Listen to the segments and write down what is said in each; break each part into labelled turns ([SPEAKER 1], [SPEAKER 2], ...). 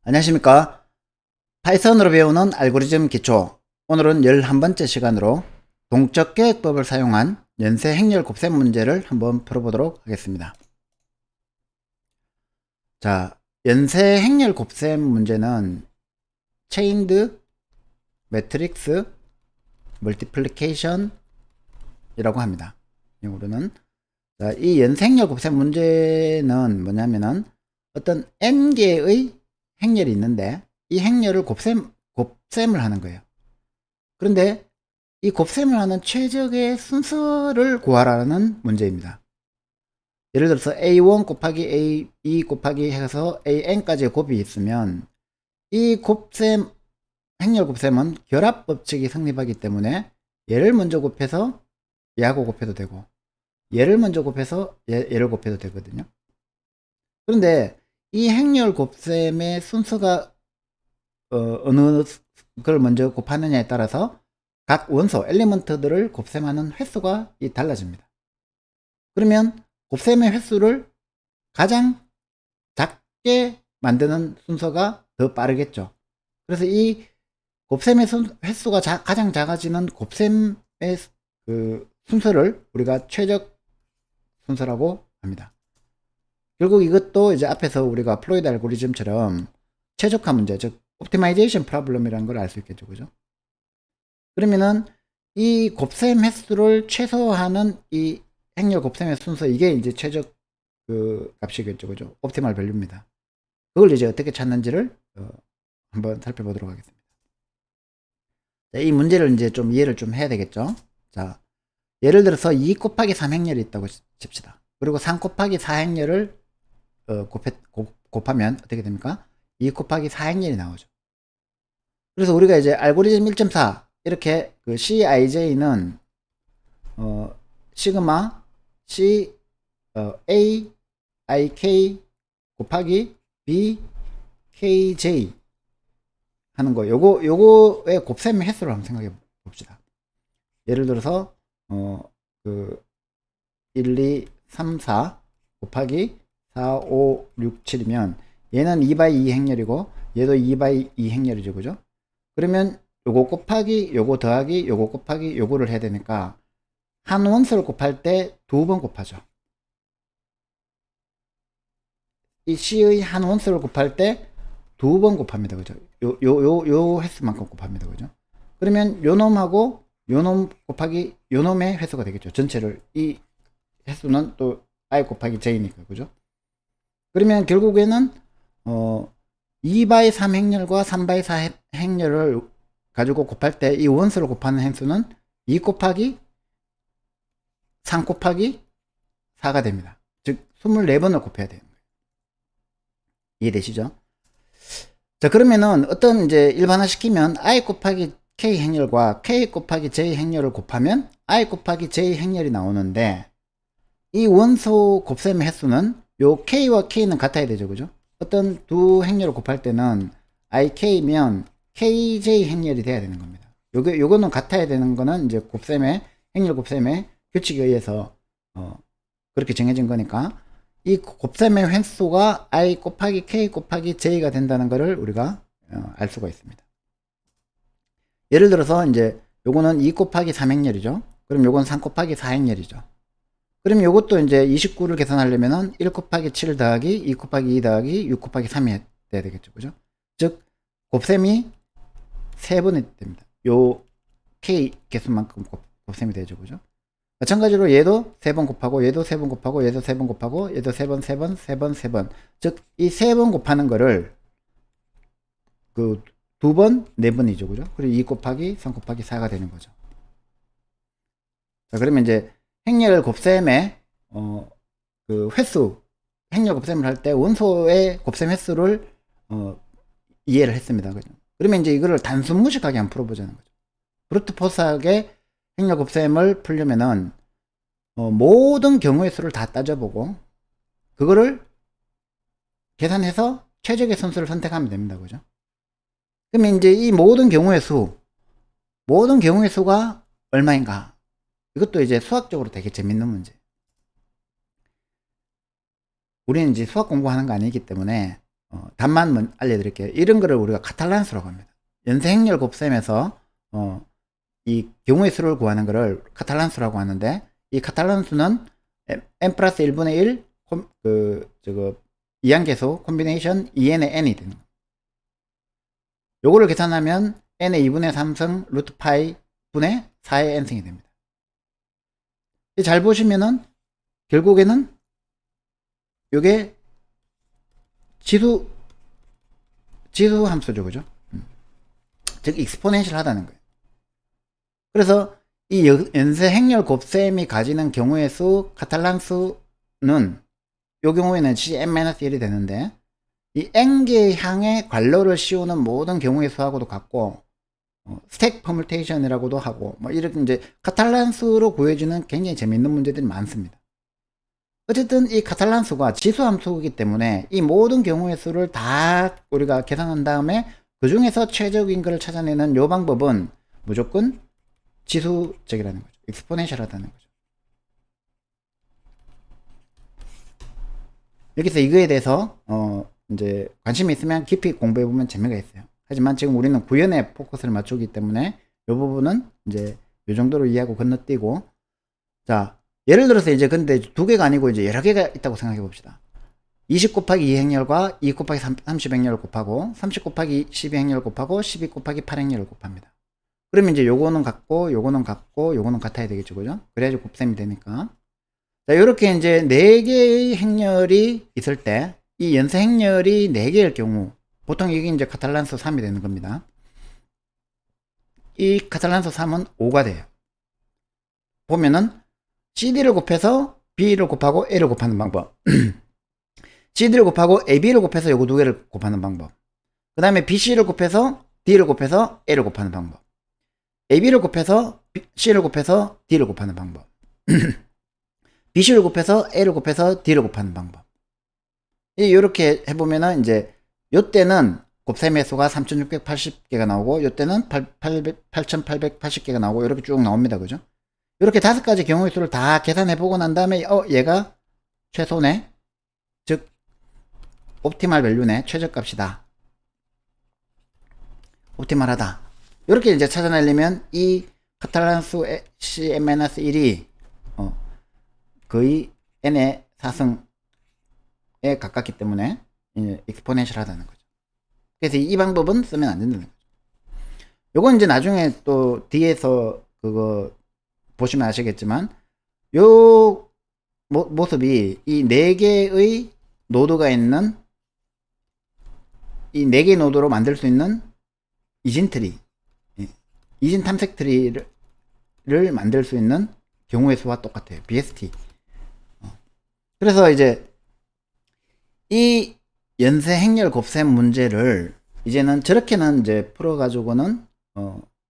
[SPEAKER 1] 안녕하십니까. 파이썬으로 배우는 알고리즘 기초. 오늘은 11번째 시간으로 동적 계획법을 사용한 연쇄 행렬 곱셈 문제를 한번 풀어보도록 하겠습니다. 자, 연쇄 행렬 곱셈 문제는 체인드 매트릭스 멀티플리케이션 이라고 합니다. 영어로는. 자, 이 연쇄 행렬 곱셈 문제는 뭐냐면은 어떤 n개의 행렬이 있는데 이 행렬을 곱셈을 하는 거예요. 그런데 이 곱셈을 하는 최적의 순서를 구하라는 문제입니다. 예를 들어서 A1 곱하기 A2 곱하기 해서 AN까지의 곱이 있으면 이 행렬 곱셈은 결합 법칙이 성립하기 때문에 얘를 먼저 곱해서 얘하고 곱해도 되고 얘를 먼저 곱해서 얘를 곱해도 되거든요. 그런데 이 행렬 곱셈의 순서가 어느 걸 먼저 곱하느냐에 따라서 각 원소, 엘리먼트들을 곱셈하는 횟수가 달라집니다. 그러면 곱셈의 횟수를 가장 작게 만드는 순서가 더 빠르겠죠. 그래서 이 곱셈의 횟수가 가장 작아지는 곱셈의 순서를 우리가 최적 순서라고 합니다. 결국 이것도 이제 앞에서 우리가 플로이드 알고리즘처럼 최적화 문제, 즉 옵티마이제이션 프로블럼이라는 걸 알 수 있겠죠. 그죠? 그러면은 이 곱셈 횟수를 최소화하는 이 행렬 곱셈의 순서, 이게 이제 최적 값이겠죠. 그죠? 옵티멀 밸류입니다. 그걸 이제 어떻게 찾는지를 한번 살펴보도록 하겠습니다. 자, 이 문제를 이제 좀 이해를 좀 해야 되겠죠. 자, 예를 들어서 2 곱하기 3 행렬이 있다고 칩시다. 그리고 3 곱하기 4 행렬을 곱하면 어떻게 됩니까? 2 곱하기 4 행렬이 나오죠. 그래서 우리가 이제 알고리즘 1.4 이렇게 그 CIJ는 시그마 C A IK 곱하기 B KJ 하는 거, 요거의 곱셈 횟수를 한번 생각해 봅시다. 예를 들어서 그 1, 2, 3, 4 곱하기 4, 5, 6, 7이면 얘는 2x2 행렬이고 얘도 2x2 행렬이죠. 그죠? 그러면 요거 곱하기 요거 더하기 요거 곱하기 요거를 해야 되니까 한 원소를 곱할 때 2번 곱하죠. 이 C의 한 원소를 곱할 때 2번 곱합니다. 그죠? 요 횟수만큼 곱합니다. 그죠? 그러면 요 놈하고 요 놈 곱하기 요 놈의 횟수가 되겠죠. 전체를, 이 횟수는 또 I 곱하기 J니까. 그죠? 그러면 결국에는 2x3 행렬과 3x4 행렬을 가지고 곱할 때 이 원소를 곱하는 횟수는 2 곱하기 3 곱하기 4가 됩니다. 즉 24번을 곱해야 되는 거예요. 이해되시죠? 자, 그러면은 어떤 이제 일반화 시키면 I 곱하기 K 행렬과 K 곱하기 J 행렬을 곱하면 I 곱하기 J 행렬이 나오는데, 이 원소 곱셈의 횟수는 요 K와 K는 같아야 되죠. 그죠? 어떤 두 행렬을 곱할 때는 IK면 KJ 행렬이 돼야 되는 겁니다. 요거는 같아야 되는 거는 이제 행렬 곱셈의 규칙에 의해서 그렇게 정해진 거니까, 이 곱셈의 횟수가 I 곱하기 K 곱하기 J가 된다는 것을 우리가 알 수가 있습니다. 예를 들어서 이제 요거는 2 곱하기 3 행렬이죠. 그럼 요건 3 곱하기 4 행렬이죠. 그럼 요것도 이제 29를 계산하려면은 1 곱하기 7 더하기 2 곱하기 2 더하기 6 곱하기 3이 돼야 되겠죠. 그죠? 즉 곱셈이 3번이 됩니다. 요 K 개수만큼 곱셈이 되죠. 그죠? 마찬가지로 얘도 3번 곱하고 얘도 3번 곱하고 얘도 3번 곱하고 얘도 3번 3번 3번 3번, 즉 이 3번 곱하는 거를 그 2번 4번이죠. 그죠? 그리고 2 곱하기 3 곱하기 4가 되는 거죠. 자, 그러면 이제 행렬 곱셈의 그 횟수, 행렬 곱셈을 할 때 원소의 곱셈 횟수를 이해를 했습니다. 그죠? 그러면 이제 이거를 단순 무식하게 한번 풀어보자는 거죠. 브루트 포스하게 행렬 곱셈을 풀려면은 모든 경우의 수를 다 따져보고 그거를 계산해서 최적의 선수를 선택하면 됩니다. 그죠? 그러면 이제 이 모든 경우의 수가 얼마인가? 이것도 이제 수학적으로 되게 재밌는 문제. 우리는 이제 수학 공부하는 거 아니기 때문에 답만 알려드릴게요. 이런 거를 우리가 카탈란수라고 합니다. 연쇄행렬 곱셈에서 이 경우의 수를 구하는 거를 카탈란수라고 하는데, 이 카탈란수는 n 플러스 1분의 1 이항계수 콤비네이션 2n의 n이 되는 거예요. 요거를 계산하면 n의 2분의 3승 루트 파이 분의 4의 n승이 됩니다. 잘 보시면은 결국에는 요게 지수 함수죠, 그죠? 즉 익스포넨셜 하다는 거예요. 그래서 이 연쇄 행렬 곱셈이 가지는 경우의 수 카탈란수는 요 경우에는 cn-1이 되는데, 이 n개의 항에 괄호를 씌우는 모든 경우의 수하고도 같고, 스택 퍼뮤테이션이라고도 하고, 뭐 이렇게 이제 카탈란수로 구해주는 굉장히 재밌는 문제들이 많습니다. 어쨌든 이 카탈란수가 지수함수이기 때문에 이 모든 경우의 수를 다 우리가 계산한 다음에 그 중에서 최적인 것을 찾아내는 요 방법은 무조건 지수적이라는 거죠. 익스포넨셜하다는 거죠. 여기서 이거에 대해서 이제 관심이 있으면 깊이 공부해 보면 재미가 있어요. 하지만 지금 우리는 구현에 포커스를 맞추기 때문에 이 부분은 이제 이 정도로 이해하고 건너뛰고, 자, 예를 들어서 이제 근데 두 개가 아니고 이제 여러 개가 있다고 생각해 봅시다. 20 곱하기 2 행렬과 2 곱하기 30 행렬을 곱하고 30 곱하기 12 행렬을 곱하고 12 곱하기 8 행렬을 곱합니다. 그러면 이제 요거는 같고 요거는 같고 요거는 같아야 되겠죠, 그죠? 그래야지 곱셈이 되니까. 자, 요렇게 이제 4개의 행렬이 있을 때 이 연쇄 행렬이 4개일 경우 보통 이게 이제 카탈란수 3이 되는 겁니다. 이 카탈란수 3은 5가 돼요. 보면은 CD를 곱해서 B를 곱하고 A를 곱하는 방법. CD를 곱하고 AB를 곱해서 요거 두 개를 곱하는 방법. 그 다음에 BC를 곱해서 D를 곱해서 A를 곱하는 방법. AB를 곱해서 C를 곱해서 D를 곱하는 방법. BC를 곱해서 A를 곱해서 D를 곱하는 방법. 이렇게 해보면은 이제 요때는 곱셈의 수가 3680개가 나오고 요때는 8880개가 나오고 이렇게 쭉 나옵니다, 그죠? 이렇게 5가지 경우의 수를 다 계산해 보고 난 다음에 얘가 최소네, 즉 옵티멀 밸류네, 최저값이다, 옵티멀하다, 이렇게 이제 찾아내려면 이 카탈란수 cn-1이 거의 n의 4승에 가깝기 때문에 익스포넨셜 하다는 거죠. 그래서 이 방법은 쓰면 안 된다는 거죠. 요건 이제 나중에 또 뒤에서 그거 보시면 아시겠지만 요 모습이 이 4개의 노드가 있는 이 4개의 노드로 만들 수 있는 이진 트리, 이진 탐색 트리를 만들 수 있는 경우의 수와 똑같아요. BST. 그래서 이제 이 연쇄 행렬 곱셈 문제를 이제는 저렇게는 이제 풀어가지고는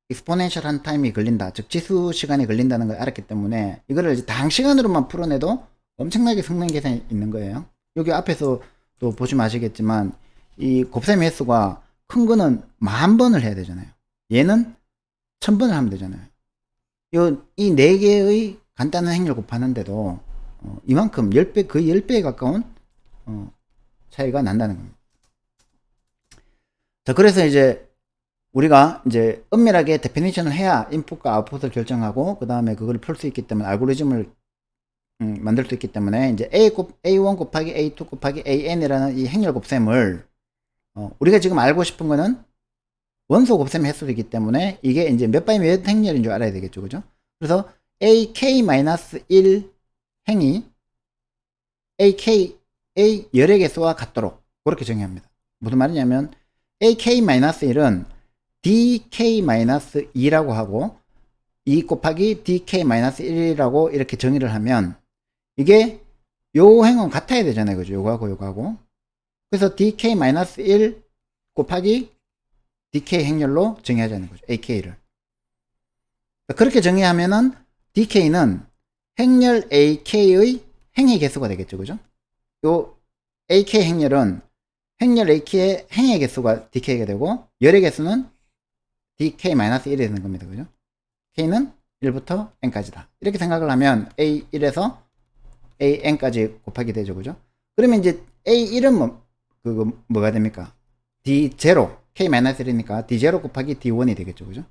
[SPEAKER 1] 익스포넨셜한 타임이 걸린다, 즉 지수 시간이 걸린다는 걸 알았기 때문에 이거를 이제 단시간으로만 풀어내도 엄청나게 성능 개선이 있는 거예요. 여기 앞에서 또 보시면 아시겠지만 이 곱셈 횟수가 큰 거는 10,000번을 해야 되잖아요. 얘는 1000번을 하면 되잖아요. 이 4개의 간단한 행렬 곱하는데도 이만큼 10배, 거의 10배에 가까운 차이가 난다는 겁니다. 자, 그래서 이제 우리가 이제 엄밀하게 데피니션을 해야 인풋과 아웃풋을 결정하고 그 다음에 그걸 풀 수 있기 때문에 알고리즘을 만들 수 있기 때문에 이제 A1 곱하기 A2 곱하기 AN이라는 이 행렬 곱셈을 우리가 지금 알고 싶은 거는 원소 곱셈 횟수이기 때문에 이게 이제 몇 바이 몇 행렬인 줄 알아야 되겠죠, 그죠? 그래서 AK-1 행이 AK의 열의 개수와 같도록 그렇게 정의합니다. 무슨 말이냐면 AK-1은 DK-2라고 하고 2 곱하기 DK-1이라고 이렇게 정의를 하면 이게 요 행은 같아야 되잖아요, 그죠? 요거하고 요거하고. 그래서 DK-1 곱하기 DK 행렬로 정의하자는 거죠, AK를. 그렇게 정의하면은 DK는 행렬 AK의 행의 개수가 되겠죠, 그죠? 요 AK 행렬은 행렬 AK의 행의 개수가 DK가 되고 열의 개수는 DK-1이 되는 겁니다, 그죠? K는 1부터 N까지다. 이렇게 생각을 하면 A1에서 AN까지 곱하기 되죠, 그죠? 그러면 이제 A1은 그거 뭐가 됩니까? D0 K-1이니까 D0 곱하기 D1이 되겠죠. 그죠?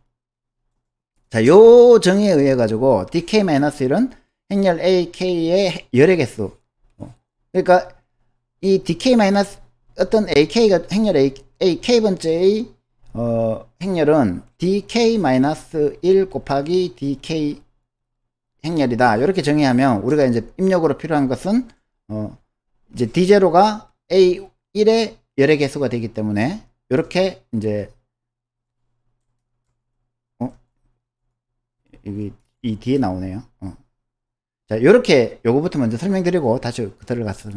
[SPEAKER 1] 자, 요 정의에 의해 가지고 DK-1은 행렬 AK의 열의 개수. 그러니까 이 DK- 어떤 AK가 행렬 AK번째의 행렬은 DK-1 곱하기 DK 행렬이다. 이렇게 정의하면 우리가 이제 입력으로 필요한 것은 이제 D0가 A1의 열의 개수가 되기 때문에 이렇게 이제 이 뒤에 나오네요. 자, 이렇게 요거부터 먼저 설명드리고 다시 들어가서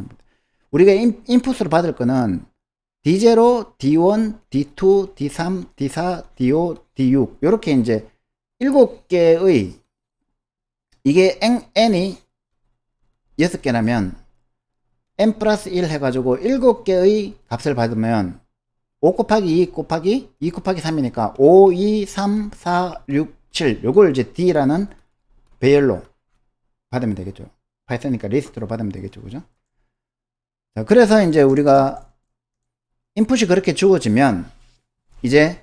[SPEAKER 1] 우리가 인풋으로 받을 거는 D0, D1, D2, D3, D4, D5, D6 이렇게 이제 7개의 이게 n이 6개라면 n 플러스 1 해가지고 7개의 값을 받으면 5 곱하기 2 곱하기 2 곱하기 3이니까 5, 2, 3, 4, 6, 7 요걸 이제 D라는 배열로 받으면 되겠죠. 파이썬이니까 리스트로 받으면 되겠죠. 그죠? 자, 그래서 이제 우리가 인풋이 그렇게 주어지면 이제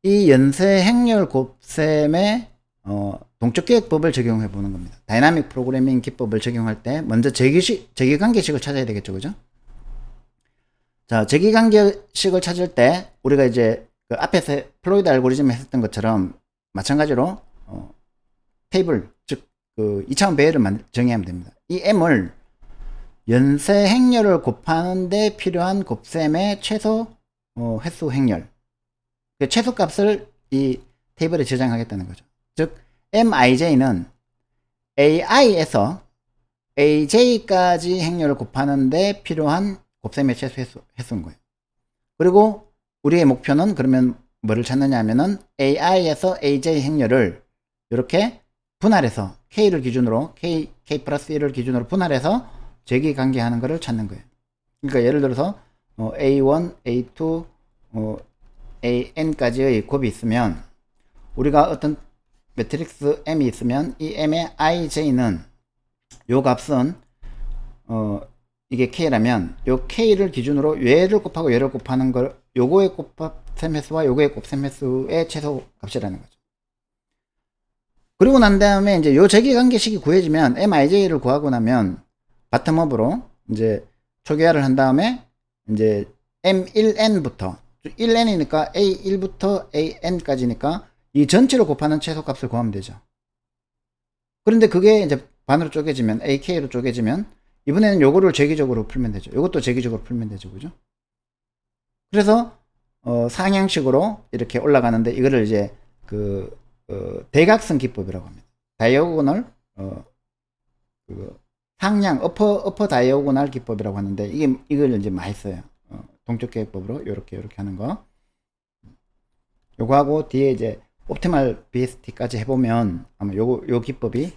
[SPEAKER 1] 이 연쇄 행렬 곱셈의 동적 기억법을 적용해 보는 겁니다. 다이나믹 프로그래밍 기법을 적용할 때 먼저 제기관계식을 찾아야 되겠죠. 그죠? 자, 제기관계식을 찾을 때 우리가 이제 그 앞에서 플로이드 알고리즘에 했던 것처럼 마찬가지로 테이블 즉 그 2차원 배열을 정의하면 됩니다. 이 m을 연쇄 행렬을 곱하는데 필요한 곱셈의 최소 횟수 행렬 그 최소값을 이 테이블에 저장하겠다는 거죠. 즉 mij는 ai에서 aj까지 행렬을 곱하는데 필요한 곱셈의 최소 횟수인 거예요. 그리고 우리의 목표는 그러면 뭐를 찾느냐 하면은 ai에서 aj 행렬을 이렇게 분할해서 k를 기준으로 k 플러스 1을 기준으로 분할해서 제기관계하는 것을 찾는 거예요. 그러니까 예를 들어서 a1, a2, an까지의 곱이 있으면 우리가 어떤 매트릭스 m이 있으면 이 m의 ij는 요 값은 이게 k라면 요 k를 기준으로 얘를 곱하고 얘를 곱하는 걸 요거의 곱셈 횟수와 요거의 곱셈 횟수의 최소 값이라는 거죠. 그리고 난 다음에 이제 요 제기관계식이 구해지면 mij를 구하고 나면 바텀업으로 이제 초기화를 한 다음에 이제 m1n부터 1n이니까 a1부터 an까지니까 이 전체를 곱하는 최소값을 구하면 되죠. 그런데 그게 이제 반으로 쪼개지면 ak로 쪼개지면 이번에는 요거를 제기적으로 풀면 되죠. 요것도 제기적으로 풀면 되죠. 그죠? 그래서 상향식으로 이렇게 올라가는데 이거를 이제 대각선 기법이라고 합니다. 다이아고널 상향 어퍼 다이아고널 기법이라고 하는데 이걸 이제 많이 써요. 동적 계획법으로 요렇게 하는 거. 요거하고 뒤에 이제 옵티멀 BST까지 해보면 아마 요 기법이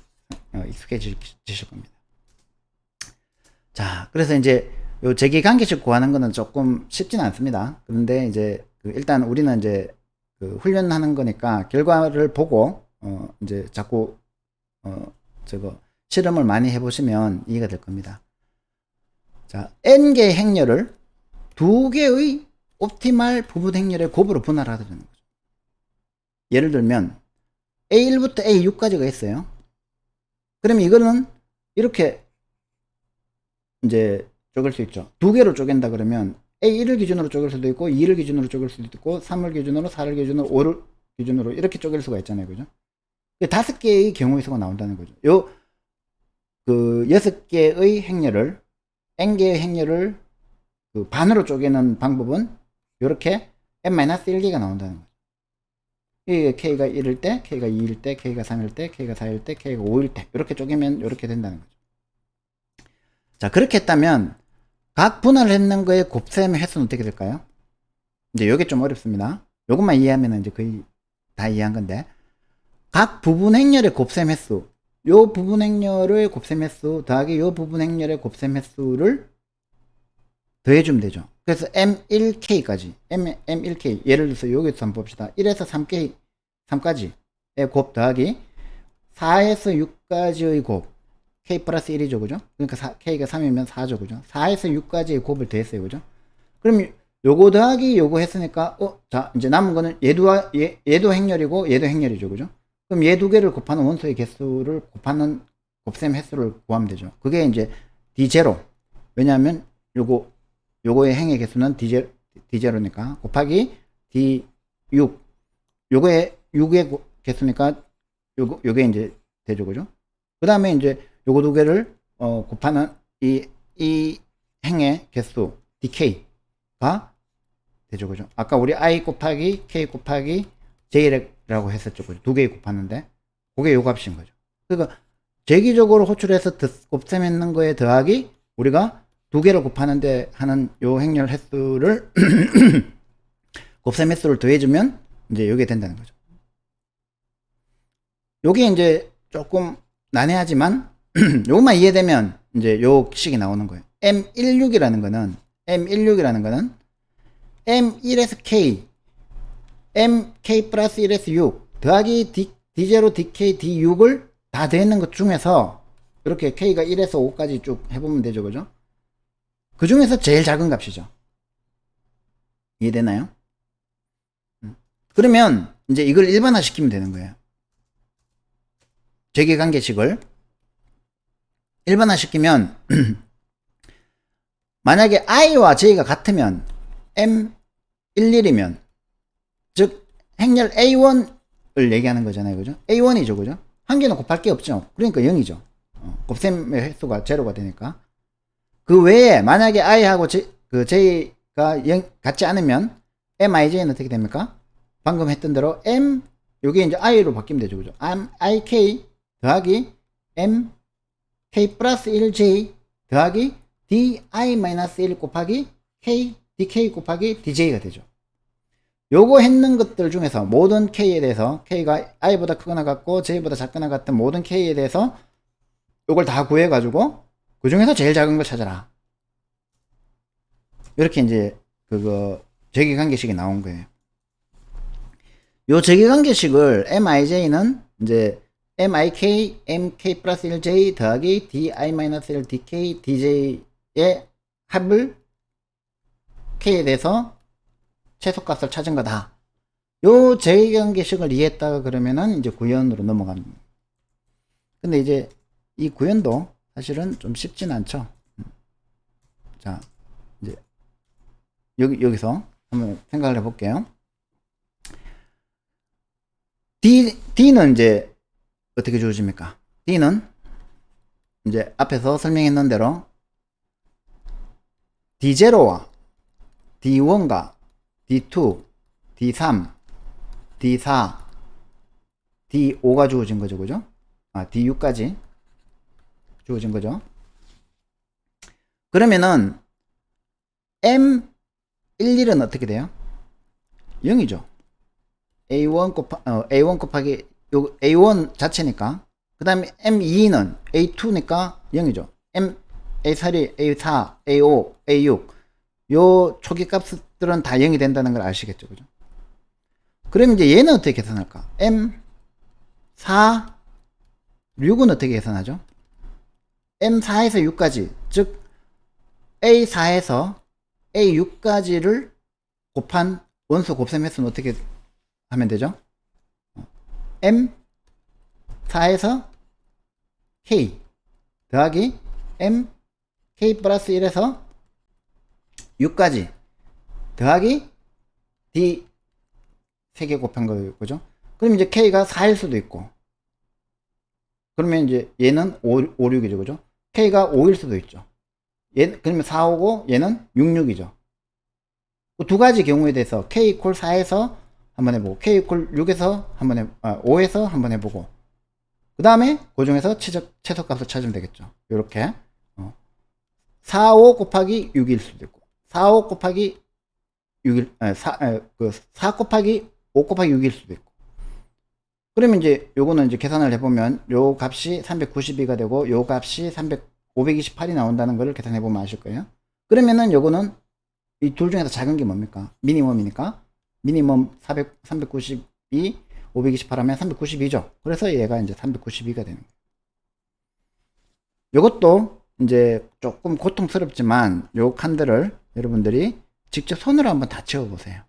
[SPEAKER 1] 익숙해지실 겁니다. 자, 그래서 이제 요 제기관계식 구하는 거는 조금 쉽지는 않습니다. 그런데 이제 일단 우리는 이제 훈련하는 거니까 결과를 보고 이제 자꾸 실험을 많이 해보시면 이해가 될 겁니다. 자, n개의 행렬을 2개의 옵티멀 부분 행렬의 곱으로 분할하자는 거죠. 예를 들면 A1부터 A6까지가 있어요. 그러면 이거는 이렇게 이제 쪼갤 수 있죠. 2개로 쪼갠다 그러면 A1을 기준으로 쪼갤 수도 있고 2를 기준으로 쪼갤 수도 있고 3을 기준으로 4를 기준으로 5를 기준으로 이렇게 쪼갤 수가 있잖아요. 그죠? 5개의 경우의 수가 나온다는 거죠. 요 6개의 행렬을 n개의 행렬을 반으로 쪼개는 방법은 이렇게 n-1개가 나온다는 거죠. 이게 k가 1일 때, k가 2일 때, k가 3일 때, k가 4일 때, k가 5일 때 이렇게 쪼개면 이렇게 된다는 거죠. 자, 그렇게 했다면 각 분할했는 거의 곱셈의 횟수는 어떻게 될까요? 이제 요게 좀 어렵습니다. 요것만 이해하면 이제 거의 다 이해한 건데 각 부분 행렬의 곱셈 횟수 요 부분 행렬의 곱셈 횟수 더하기 요 부분 행렬의 곱셈 횟수를 더해주면 되죠. 그래서 m1k까지 m1k 예를 들어서 여기서 한번 봅시다. 1에서 3까지의 곱 더하기 4에서 6까지의 곱 k 플러스 1이죠. 그죠? 그러니까 k가 3이면 4죠. 그죠? 4에서 6까지의 곱을 더했어요. 그죠? 그럼 요거 더하기 요거 했으니까 자 이제 남은 거는 얘도 행렬이고 얘도 행렬이죠, 그죠? 그럼 얘 두 개를 곱하는 원소의 개수를 곱하는 곱셈 횟수를 구하면 되죠. 그게 이제 D0. 왜냐하면 요거의 행의 개수는 D0니까 곱하기 D6. 요거의 6의 개수니까 요게 이제 되죠, 그죠? 그 다음에 이제 요거 두 개를 곱하는 이 행의 개수 DK가 되죠, 그죠? 아까 우리 I 곱하기 K 곱하기 J라고 했었죠, 그죠? 두 개 곱하는데 그게 요 값인 거죠. 그러니까 재기적으로 호출해서 곱셈했는 거에 더하기 우리가 두 개를 곱하는데 하는 요 행렬 횟수를 곱셈 횟수를 더해주면 이제 요게 된다는 거죠. 요게 이제 조금 난해하지만 요것만 이해되면 이제 요 식이 나오는 거예요. M16이라는 거는 M1에서 K, MK 플러스 1에서 6 더하기 D0, DK, D6을 다 더했는 것 중에서 이렇게 K가 1에서 5까지 쭉 해보면 되죠, 그죠? 그 중에서 제일 작은 값이죠. 이해되나요? 그러면 이제 이걸 일반화 시키면 되는 거예요. 재계관계식을 일반화 시키면 만약에 i와 j가 같으면 M11이면 즉 행렬 A1을 얘기하는 거잖아요, 그죠? A1이죠, 그죠? 한 개는 곱할 게 없죠. 그러니까 0이죠. 곱셈의 횟수가 제로가 되니까. 그 외에 만약에 i하고 j가 같지 않으면 mij는 어떻게 됩니까? 방금 했던 대로 요게 이제 i로 바뀌면 되죠, 그죠? ik 더하기 mk 플러스 1j 더하기 di-1 곱하기 dk 곱하기 dj가 되죠. 요거 했는 것들 중에서 모든 k에 대해서 k가 i보다 크거나 같고 j보다 작거나 같은 모든 k에 대해서 요걸 다 구해 가지고 그 중에서 제일 작은 걸 찾아라. 이렇게 이제 그거 재계관계식이 나온 거예요. 요 재계관계식을 mij는 이제 mik mk 플러스 1j 더하기 di-1 dk dj의 합을 k에 대해서 최소값을 찾은 거다. 요 재계관계식을 이해했다가 그러면은 이제 구현으로 넘어갑니다. 근데 이제 이 구현도 사실은 좀 쉽진 않죠. 자, 이제 여기서 한번 생각을 해볼게요. D는 이제 어떻게 주어집니까? D는 이제 앞에서 설명했는 대로 D0와 D1과 D2, D3, D4, D5가 주어진 거죠, 그죠? D6까지 주어진 거죠. 그러면은 M11은 어떻게 돼요? 0이죠. A1 곱하기 요 A1 자체니까. 그 다음에 M2는 A2니까 0이죠. A3, A4, A5, A6 요 초기 값들은 다 0이 된다는 걸 아시겠죠, 그죠? 그럼 이제 얘는 어떻게 계산할까? M4, 6은 어떻게 계산하죠? M4에서 6까지, 즉 A4에서 A6까지를 곱한 원소 곱셈 횟수는 어떻게 하면 되죠? M4에서 K 더하기 MK 플러스 1에서 6까지 더하기 D 3개 곱한 거죠. 그럼 이제 K가 4일 수도 있고, 그러면 이제 얘는 5, 6이죠, 그죠? K가 5일 수도 있죠. 그러면 4, 5고 얘는 6, 6이죠. 두 가지 경우에 대해서 K 이퀄 4에서 한번 해보고 K 이퀄 6에서 한번 5에서 한번 해보고, 그 다음에 그 중에서 최소값을 찾으면 되겠죠. 요렇게 4, 5 곱하기 6일 수도 있고 4, 5 곱하기 6일 4 곱하기 5 곱하기 6일 수도 있고. 그러면 이제 요거는 이제 계산을 해보면 요 값이 392가 되고 요 값이 528이 나온다는 걸 계산해 보면 아실 거예요. 그러면은 요거는 이 둘 중에서 작은 게 뭡니까? 미니멈이니까 미니멈 392 528 하면 392죠. 그래서 얘가 이제 392가 되는 거예요. 요것도 이제 조금 고통스럽지만 요 칸들을 여러분들이 직접 손으로 한번 다 채워보세요.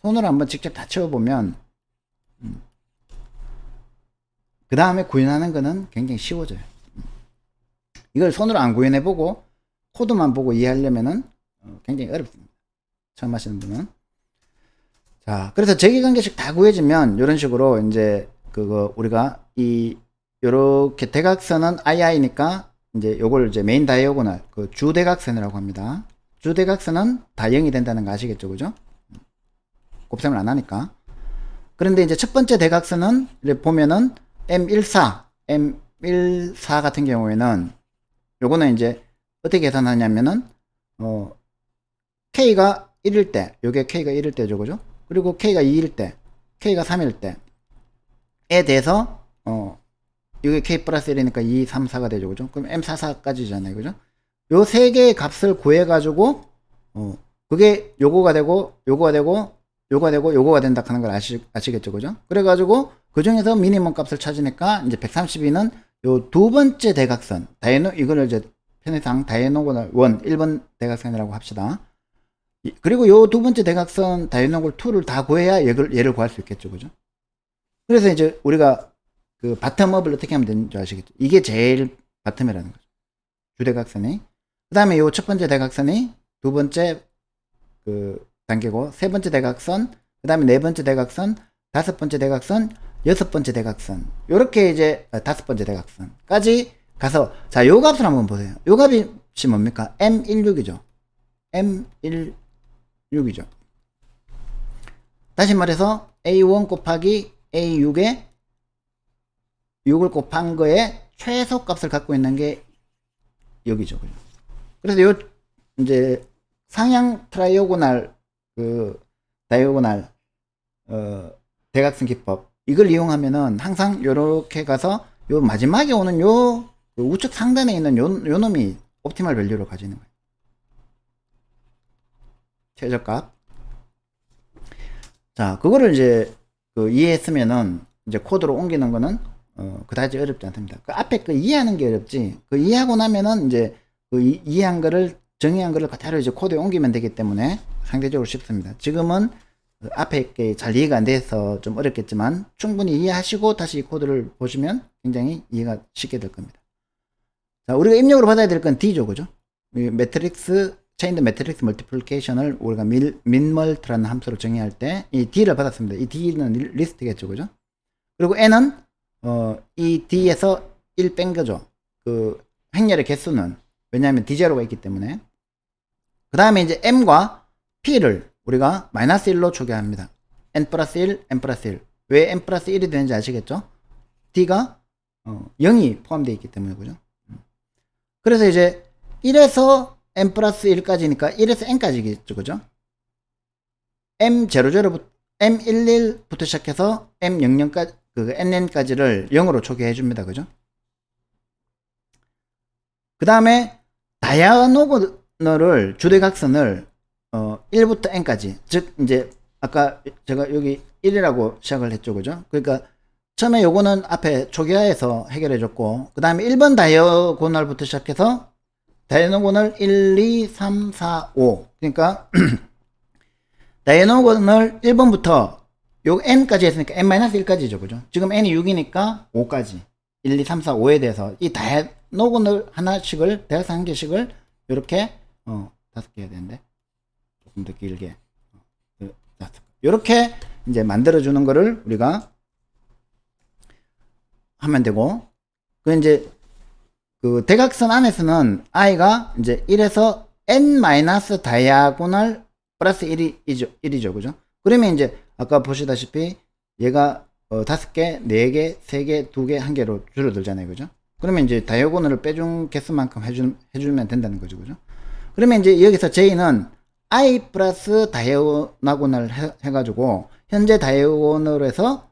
[SPEAKER 1] 손으로 한번 직접 다 채워보면 그 다음에 구현하는 거는 굉장히 쉬워져요. 이걸 손으로 안 구현해보고 코드만 보고 이해하려면은 굉장히 어렵습니다. 처음 하시는 분은. 자, 그래서 제기관계식 다 구해지면 이런 식으로 이제 그거 우리가 요렇게 대각선은 II니까 이제 요걸 이제 메인 다이어고널 그 주대각선이라고 합니다. 주대각선은 다 0이 된다는 거 아시겠죠, 그죠? 곱셈을 안 하니까. 그런데 이제 첫 번째 대각선은 이렇게 보면은 M14 같은 경우에는 요거는 이제 어떻게 계산하냐면은 K가 1일 때, 요게 K가 1일 때죠, 그죠? 그리고 K가 2일 때, K가 3일 때에 대해서 이게 K 플러스 1이니까 2, 3, 4가 되죠, 그죠? 그럼 M44까지잖아요, 그죠? 요 세 개의 값을 구해가지고 그게 요거가 되고 요거가 되고 요거가 되고 요거가 된다 하는 걸 아시겠죠, 그죠? 그래가지고 그 중에서 미니멈 값을 찾으니까 이제 132는 요 두 번째 대각선 이거를 이제 편의상 다이애노골 1번 대각선이라고 합시다. 그리고 요 두 번째 대각선 다이애노골 2를 다 구해야 얘를 구할 수 있겠죠, 그죠? 그래서 이제 우리가 그 바텀업을 어떻게 하면 되는 줄 아시겠죠? 이게 제일 바텀이라는 거죠. 주대각선이. 그 다음에 요 첫 번째 대각선이 두 번째 그 단계고, 세 번째 대각선, 그 다음에 네 번째 대각선, 다섯 번째 대각선, 여섯 번째 대각선. 요렇게 이제 다섯 번째 대각선까지 가서, 자, 요 값을 한번 보세요. 요 값이 뭡니까? M16이죠. M16이죠. 다시 말해서 A1 곱하기 A6에 6을 곱한 거에 최소 값을 갖고 있는 게 여기죠. 그래서 요 이제 상향 트라이오고날 다이오고날 대각선 기법 이걸 이용하면은 항상 요렇게 가서 요 마지막에 오는 요 우측 상단에 있는 요 놈이 옵티멀 밸류로 가지는 거예요. 최저값. 자, 그거를 이제 이해했으면은 이제 코드로 옮기는 거는 그다지 어렵지 않습니다. 그 앞에 이해하는 게 어렵지. 이해하고 나면은 이제 이해한 거를 정의한 거를 그대로 이제 코드에 옮기면 되기 때문에 상대적으로 쉽습니다. 지금은 앞에 게 잘 이해가 안 돼서 좀 어렵겠지만 충분히 이해하시고 다시 이 코드를 보시면 굉장히 이해가 쉽게 될 겁니다. 자, 우리가 입력으로 받아야 될 건 D죠, 그죠? 매트릭스 체인드 매트릭스 멀티플리케이션을 우리가 민멀트라는 함수로 정의할 때 이 D를 받았습니다. 이 D는 리스트겠죠, 그죠? 그리고 N은 이 D에서 1 뺀 거죠. 그 행렬의 개수는 왜냐하면 D0가 있기 때문에. 그 다음에 이제 M과 P를 우리가 마이너스 1로 초기화합니다. N 플러스 1, N 플러스 1. 왜 N 플러스 1이 되는지 아시겠죠? D가 0이 포함되어 있기 때문에, 그죠? 그래서 이제 1에서 N 플러스 1까지니까 1에서 N까지겠죠, 그죠? M00부터, M11부터 시작해서 M00까지, NN까지를 0으로 초기화해 줍니다, 그죠? 그 다음에 다이아고널을 주대각선을 1부터 n까지, 즉 이제 아까 제가 여기 1이라고 시작을 했죠, 그죠? 그러니까 처음에 요거는 앞에 초기화해서 해결해 줬고, 그 다음에 1번 다이아고널부터 시작해서 다이아고널 1, 2, 3, 4, 5. 그러니까 다이아고널 1번부터 요 n까지 했으니까 n-1까지죠, 그죠? 지금 n이 6이니까 5까지 1, 2, 3, 4, 5에 대해서 이 다이아고널 하나씩을 대각선 한 개씩을 이렇게 5개 해야 되는데 조금 더 길게 이렇게 이제 만들어 주는 거를 우리가 하면 되고, 그 이제 그 대각선 안에서는 i가 이제 1에서 n 마이너스 다이아고널 플러스 1이죠, 그죠? 그러면 이제 아까 보시다시피 얘가 5개, 4개, 3개, 2개, 1개로 줄어들잖아요, 그죠? 그러면 이제 다이아고널을 빼준 개수만큼 해주면 된다는 거죠, 그죠? 그러면 이제 여기서 J는 i 플러스 다이아고널 해가지고 현재 다이아고널에서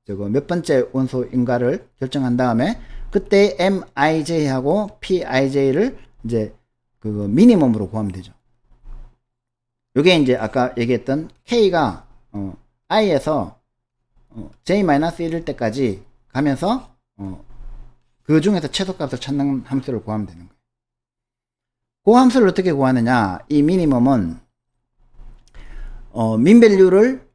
[SPEAKER 1] 저거 몇 번째 원소인가를 결정한 다음에 그때 mij하고 pij를 이제 그 미니멈으로 구하면 되죠. 요게 이제 아까 얘기했던 k가 i에서 j-1일 때까지 가면서 그 중에서 최소값을 찾는 함수를 구하면 되는 거예요. 그 함수를 어떻게 구하느냐? 이 미니멈은 min 밸류를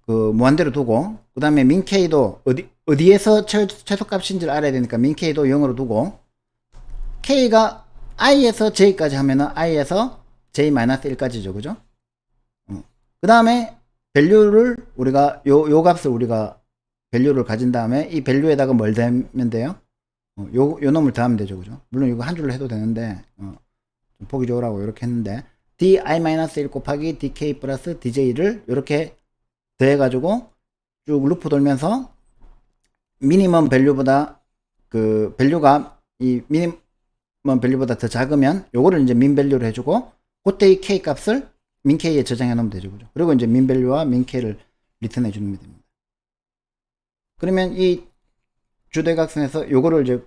[SPEAKER 1] 그 무한대로 두고, 그 다음에 min k도 어디에서 최소값인지를 알아야 되니까 min k도 0으로 두고, k가 i에서 j까지 하면은 i에서 j-1까지죠. 그죠? 그 다음에 밸류를 우리가 요 값을 우리가 밸류를 가진 다음에 이 밸류에다가 뭘 대면 돼요? 요 놈을 더하면 되죠. 그죠? 물론 이거 한 줄로 해도 되는데 좀 보기 좋으라고 이렇게 했는데, di-1 곱하기 dk 플러스 dj를 이렇게 더해가지고 쭉 루프 돌면서 미니멈 밸류보다 그 밸류가 이 미니멈 밸류보다 더 작으면 요거를 이제 민 밸류로 해주고, 그때 이 k 값을 민 k에 저장해 놓으면 되죠. 그죠? 그리고 이제 민 밸류와 민 k를 리턴해 주면 됩니다. 그러면 이 주대각선에서 요거를 이제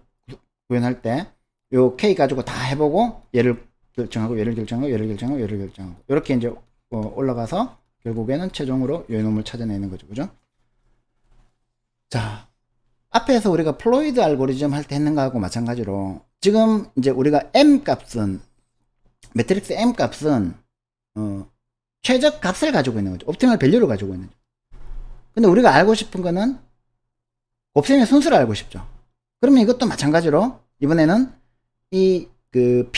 [SPEAKER 1] 구현할 때 요 k 가지고 다 해보고 얘를 결정하고 얘를 결정하고 얘를 결정하고 얘를 결정하고 이렇게 이제 올라가서 결국에는 최종으로 요 놈을 찾아내는 거죠. 그죠? 자, 앞에서 우리가 플로이드 알고리즘 할 때 했는 거하고 마찬가지로 지금 이제 우리가 m 값은, 매트릭스 m 값은 최적 값을 가지고 있는 거죠. 옵티멀 밸류를 가지고 있는 거죠. 근데 우리가 알고 싶은 거는 곱셈의 순수를 알고 싶죠. 그러면 이것도 마찬가지로 이번에는 이 그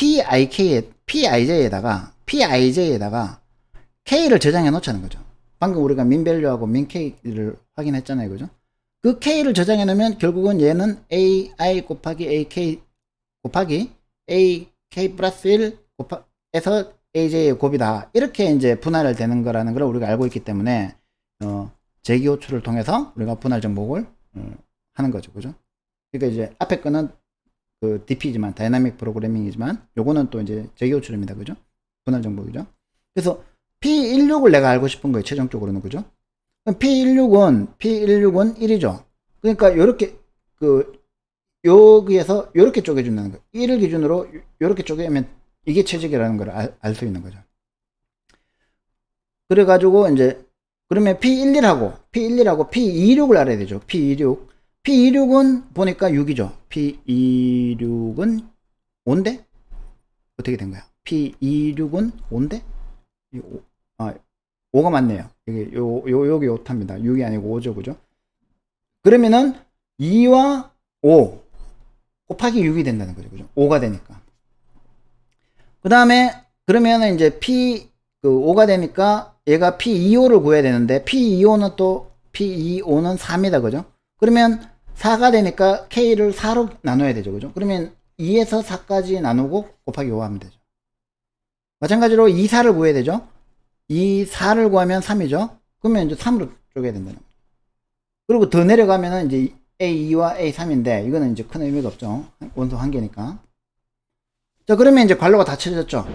[SPEAKER 1] PIJ에다가 K를 저장해 놓자는 거죠. 방금 우리가 min 밸류하고 min K를 확인했잖아요. 그죠? 그 K를 저장해 놓으면 결국은 얘는 AI 곱하기 AK 곱하기 AK 플러스 1 에서 AJ의 곱이다. 이렇게 이제 분할을 되는 거라는 걸 우리가 알고 있기 때문에 제기호출을 통해서 우리가 분할 정복을 하는 거죠. 그죠? 그러니까 이제 앞에 거는 그 DP지만, 다이나믹 프로그래밍이지만 요거는 또 이제 제기호출입니다. 그죠? 분할 정복이죠. 그래서 P16을 내가 알고 싶은 거예요. 최종적으로는. 그죠? 그럼 P16은 1이죠. 그러니까 요렇게 여기에서 요렇게 쪼개준다는 거예요. 1을 기준으로 요렇게 쪼개면 이게 최적이라는 걸 알 수 있는 거죠. 그래가지고 이제 그러면 P11하고 P26을 알아야 되죠. P26은 보니까 6이죠. P26은 5인데 어떻게 된 거야? P26은 5인데 5가 맞네요. 여기 여기 5탑니다. 6이 아니고 5죠. 그죠? 그러면은 2와 5 곱하기 6이 된다는 거죠. 그죠? 5가 되니까. 그 다음에 그러면은 이제 P5가 되니까 얘가 P25를 구해야 되는데, P25는 3이다. 그죠? 그러면 4가 되니까 K를 4로 나눠야 되죠. 그죠? 그러면 2에서 4까지 나누고 곱하기 5 하면 되죠. 마찬가지로 2, 4를 구해야 되죠. 2, 4를 구하면 3이죠. 그러면 이제 3으로 쪼개야 된다는 거죠. 그리고 더 내려가면은 이제 A2와 A3인데, 이거는 이제 큰 의미가 없죠. 원소 한 개니까. 자, 그러면 이제 괄호가 다 쳐졌죠.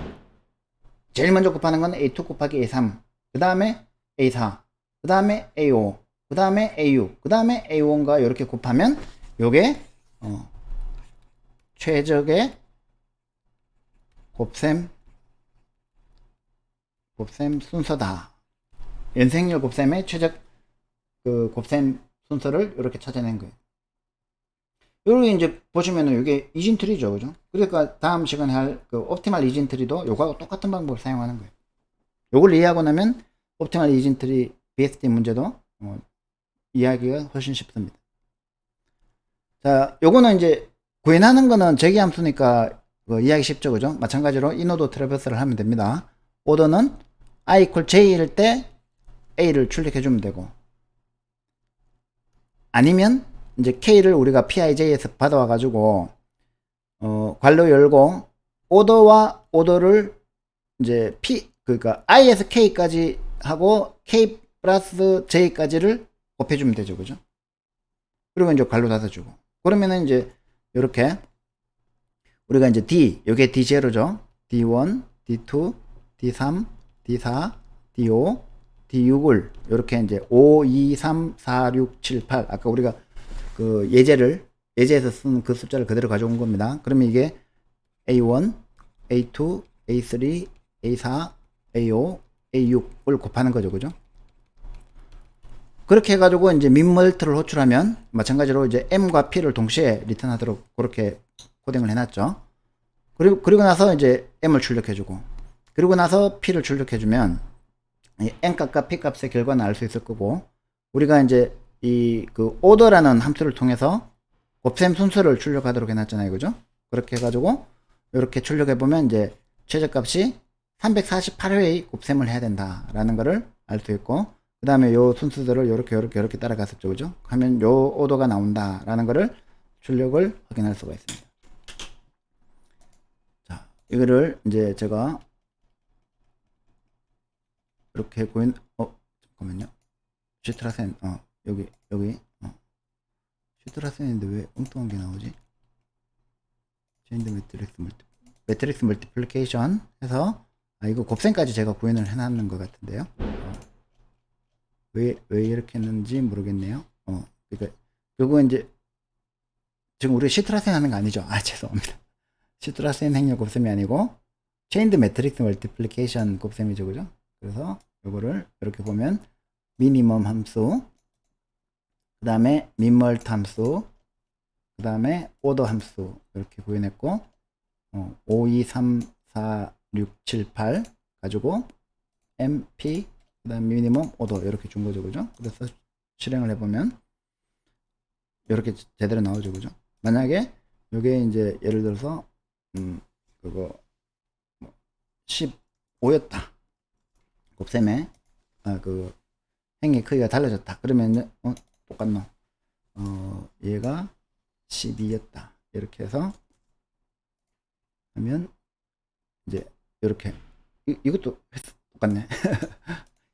[SPEAKER 1] 제일 먼저 곱하는 건 A2 곱하기 A3, 그 다음에 A4, 그 다음에 A5, 그 다음에 A6, 그 다음에 A1과 이렇게 곱하면 요게 최적의 곱셈 순서다. 연생열 곱셈의 최적 그 곱셈 순서를 이렇게 찾아낸 거예요. 여기 이제 보시면은 이게 이진트리죠. 그죠? 그러니까 다음 시간에 할 그 옵티멀 이진트리도 요거하고 똑같은 방법을 사용하는 거예요. 요걸 이해하고 나면 옵티멀 이진트리 BSD 문제도 이해하기가 훨씬 쉽습니다. 자, 요거는 이제 구현하는 거는 제기함수니까 이해하기 쉽죠. 그죠? 마찬가지로 이노드 트래버스를 하면 됩니다. 오더는 i equal j일 때 a를 출력해 주면 되고, 아니면 이제 k를 우리가 PIJ에서 받아와 가지고 괄호 열고 오더와 오더를 이제 그러니까 i에서 k까지 하고 k 플러스 j까지를 곱해주면 되죠. 그죠? 그리고 이제 괄호 닫아주고, 그러면은 이제 이렇게 우리가 이제 D, 요게 D0죠. D1, D2, D3, D4, D5, D6을 이렇게 이제 5, 2, 3, 4, 6, 7, 8 아까 우리가 그 예제에서 쓴 그 숫자를 그대로 가져온 겁니다. 그러면 이게 A1, A2, A3, A4, A5, A6을 곱하는 거죠. 그죠? 그렇게 해가지고 이제 민멀트를 호출하면 마찬가지로 이제 M과 P를 동시에 리턴하도록 그렇게 코딩을 해놨죠. 그리고 나서 이제 M을 출력해주고, 그리고 나서 P를 출력해주면 이 n값과 p값의 결과는 알 수 있을 거고, 우리가 이제 이 그 order라는 함수를 통해서 곱셈 순서를 출력하도록 해놨잖아요. 그죠? 그렇게 해가지고 이렇게 출력해 보면 이제 최저값이 348회의 곱셈을 해야 된다라는 거를 알 수 있고, 그 다음에 요 순서들을 요렇게 따라갔었죠. 그죠? 하면 요 오도가 나온다라는 거를 출력을 확인할 수가 있습니다. 자, 이거를 이제 제가 이렇게 잠깐만요. 슈트라센, 여기, 슈트라센인데 왜 엉뚱한 게 나오지? 체인드 매트릭스 멀티플리케이션 해서, 이거 곱셈까지 제가 구현을 해놨는 것 같은데요. 왜 이렇게 했는지 모르겠네요. 그러니까, 요거 이제, 지금 우리 시트라센 하는 거 아니죠? 죄송합니다. 시트라센 행렬 곱셈이 아니고, 체인드 매트릭스 멀티플리케이션 곱셈이죠. 그죠? 그래서, 요거를 이렇게 보면, 미니멈 함수, 그 다음에 민멀트 함수, 그 다음에 오더 함수, 이렇게 구현했고, 5, 2, 3, 4, 6, 7, 8 가지고 MP 그 다음 미니멈 오더 이렇게 준 거죠. 그죠? 그래서 실행을 해보면 이렇게 제대로 나오죠. 그죠? 만약에 이게 이제 예를 들어서 그거 15였다. 곱셈에 그 행의 크기가 달라졌다. 그러면 똑같노. 얘가 12였다. 이렇게 해서 하면 이제 이렇게 이것도 똑같네.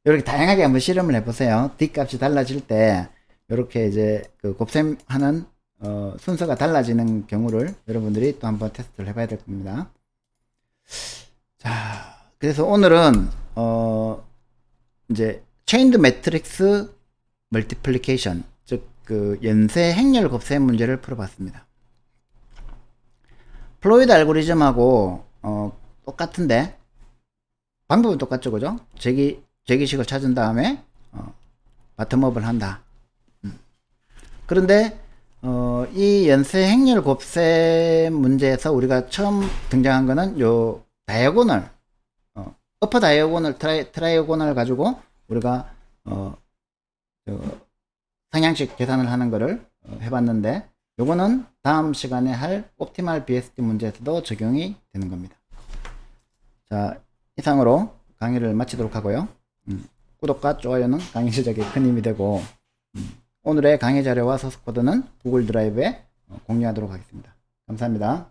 [SPEAKER 1] 이렇게 다양하게 한번 실험을 해보세요. D값이 달라질 때 이렇게 이제 그 곱셈하는 순서가 달라지는 경우를 여러분들이 또 한번 테스트를 해봐야 될 겁니다. 자, 그래서 오늘은 이제 체인드 매트릭스 멀티플리케이션, 즉 그 연쇄 행렬 곱셈 문제를 풀어봤습니다. 플로이드 알고리즘하고 똑같은데 방법은 똑같죠. 그죠? 제기식을 찾은 다음에 바텀업을 한다. 그런데 이 연쇄 행렬 곱셈 문제에서 우리가 처음 등장한 거는 요 다이아고널, 어퍼 다이아고널, 트라이아고널 가지고 우리가 상향식 계산을 하는 거를 해봤는데, 요거는 다음 시간에 할 옵티멀 BSD 문제에서도 적용이 되는 겁니다. 자, 이상으로 강의를 마치도록 하고요. 구독과 좋아요는 강의 제작에 큰 힘이 되고, 오늘의 강의 자료와 소스 코드는 구글 드라이브에 공유하도록 하겠습니다. 감사합니다.